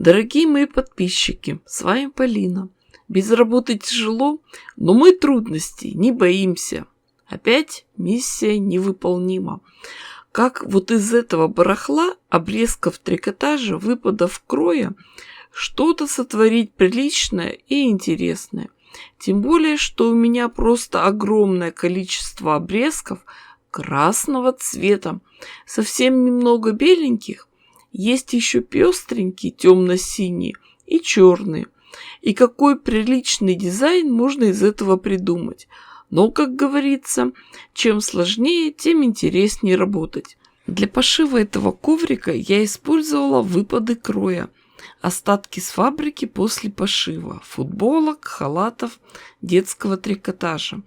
Дорогие мои подписчики, с вами Полина. Без работы тяжело, но мы трудностей не боимся. Опять миссия невыполнима. Как вот из этого барахла, обрезков трикотажа, выпадов кроя, что-то сотворить приличное и интересное. Тем более, что у меня просто огромное количество обрезков красного цвета, совсем немного беленьких. Есть еще пестренькие, темно-синие и черные. И какой приличный дизайн можно из этого придумать. Но, как говорится, чем сложнее, тем интереснее работать. Для пошива этого коврика я использовала выпады кроя. Остатки с фабрики после пошива. Футболок, халатов, детского трикотажа.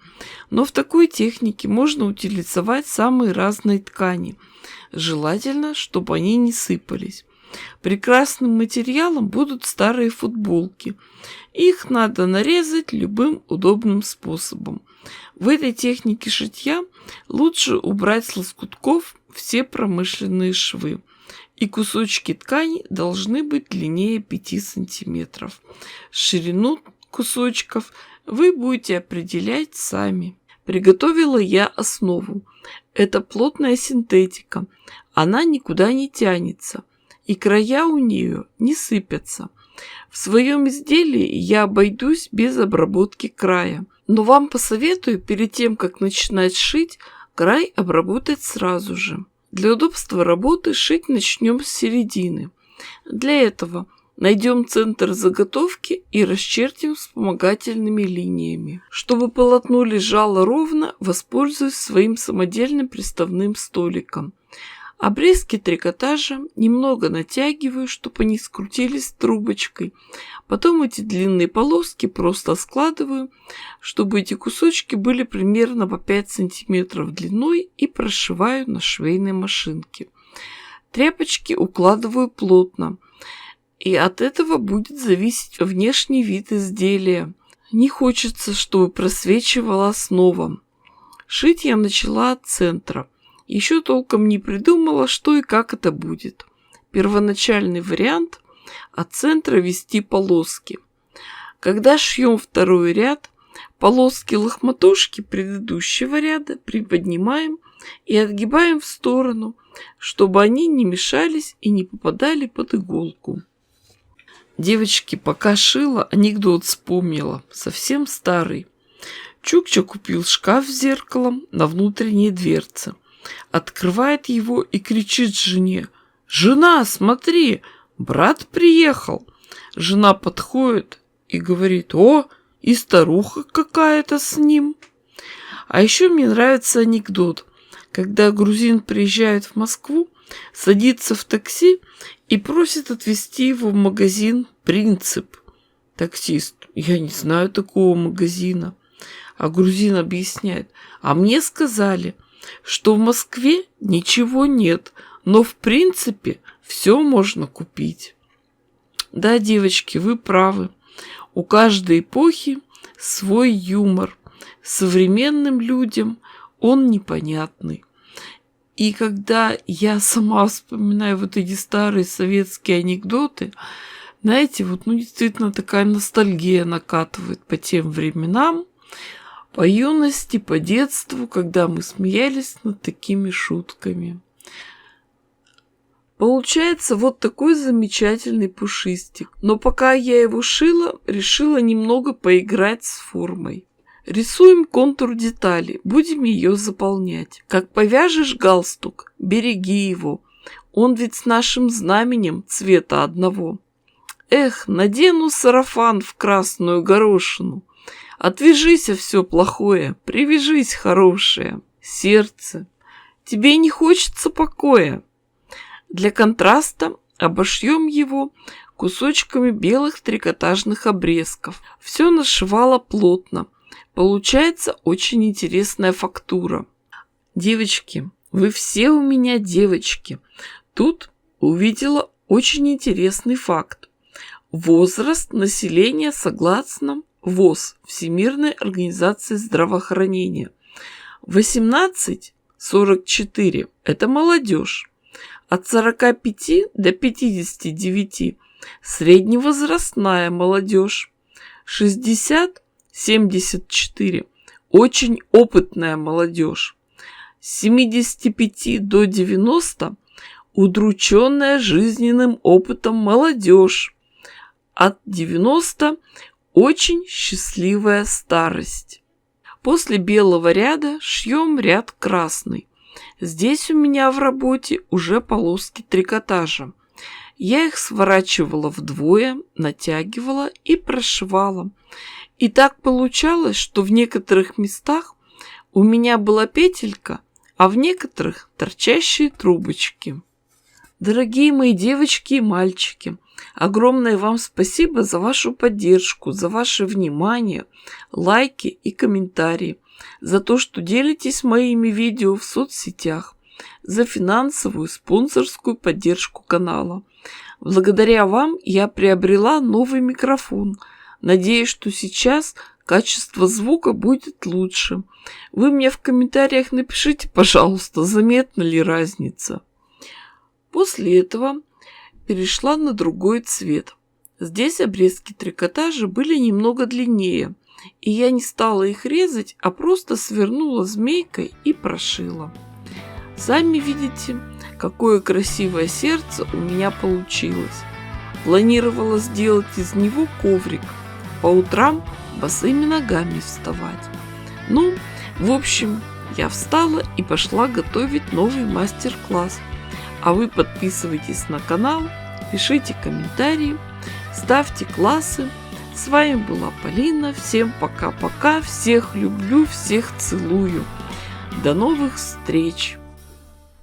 Но в такой технике можно утилизовать самые разные ткани. Желательно, чтобы они не сыпались. Прекрасным материалом будут старые футболки. Их надо нарезать любым удобным способом. В этой технике шитья лучше убрать с лоскутков все промышленные швы. И кусочки ткани должны быть длиннее 5 сантиметров. Ширину кусочков вы будете определять сами. Приготовила я основу. Это плотная синтетика. Она никуда не тянется. И края у нее не сыпятся. В своем изделии я обойдусь без обработки края. Но вам посоветую перед тем, как начинать шить, край обработать сразу же. Для удобства работы шить начнем с середины. Для этого найдем центр заготовки и расчертим вспомогательными линиями. Чтобы полотно лежало ровно, воспользуюсь своим самодельным приставным столиком. Обрезки трикотажа немного натягиваю, чтобы они скрутились трубочкой. Потом эти длинные полоски просто складываю, чтобы эти кусочки были примерно по 5 сантиметров длиной, и прошиваю на швейной машинке. Тряпочки укладываю плотно, и от этого будет зависеть внешний вид изделия. Не хочется, чтобы просвечивала основа. Шить я начала от центра. Еще толком не придумала, что и как это будет. Первоначальный вариант – от центра вести полоски. Когда шьем второй ряд, полоски-лохматушки предыдущего ряда приподнимаем и отгибаем в сторону, чтобы они не мешались и не попадали под иголку. Девочки, пока шила, анекдот вспомнила, совсем старый. Чукча купил шкаф с зеркалом на внутренней дверце. Открывает его и кричит жене: «Жена, смотри, брат приехал!» Жена подходит и говорит: «О, и старуха какая-то с ним!» А еще мне нравится анекдот, когда грузин приезжает в Москву, садится в такси и просит отвезти его в магазин «Принцип». Таксист: «Я не знаю такого магазина». А грузин объясняет: «А мне сказали, что в Москве ничего нет, но в принципе все можно купить». Да, девочки, вы правы. У каждой эпохи свой юмор. Современным людям он непонятный. И когда я сама вспоминаю вот эти старые советские анекдоты, знаете, вот действительно такая ностальгия накатывает по тем временам, по юности, по детству, когда мы смеялись над такими шутками. Получается вот такой замечательный пушистик. Но пока я его шила, решила немного поиграть с формой. Рисуем контур детали, будем ее заполнять. Как повяжешь галстук, береги его. Он ведь с нашим знаменем цвета одного. Эх, надену сарафан в красную горошину. Отвяжися все плохое, привяжись хорошее. Сердце, тебе не хочется покоя. Для контраста обошьем его кусочками белых трикотажных обрезков. Все нашивала плотно. Получается очень интересная фактура. Девочки, вы все у меня девочки. Тут увидела очень интересный факт. Возраст населения согласно ВОЗ, Всемирной организации здравоохранения. 18-44 – это молодежь. От 45 до 59 средневозрастная молодежь. 60-74 очень опытная молодежь. С 75 до 90 удрученная жизненным опытом молодежь. От 90 очень счастливая старость. После белого ряда шьем ряд красный. Здесь у меня в работе уже полоски трикотажа. Я их сворачивала вдвое, натягивала и прошивала. И так получалось, что в некоторых местах у меня была петелька, а в некоторых торчащие трубочки. Дорогие мои девочки и мальчики, огромное вам спасибо за вашу поддержку, за ваше внимание, лайки и комментарии, за то, что делитесь моими видео в соцсетях, за финансовую спонсорскую поддержку канала. Благодаря вам я приобрела новый микрофон. Надеюсь, что сейчас качество звука будет лучше. Вы мне в комментариях напишите, пожалуйста, заметна ли разница. После этого перешла на другой цвет. Здесь обрезки трикотажа были немного длиннее, и я не стала их резать, а просто свернула змейкой и прошила. Сами видите, какое красивое сердце у меня получилось. Планировала сделать из него коврик, по утрам босыми ногами вставать. Ну, в общем, я встала и пошла готовить новый мастер-класс. А вы подписывайтесь на канал, пишите комментарии, ставьте классы. С вами была Полина. Всем пока-пока. Всех люблю, всех целую. До новых встреч!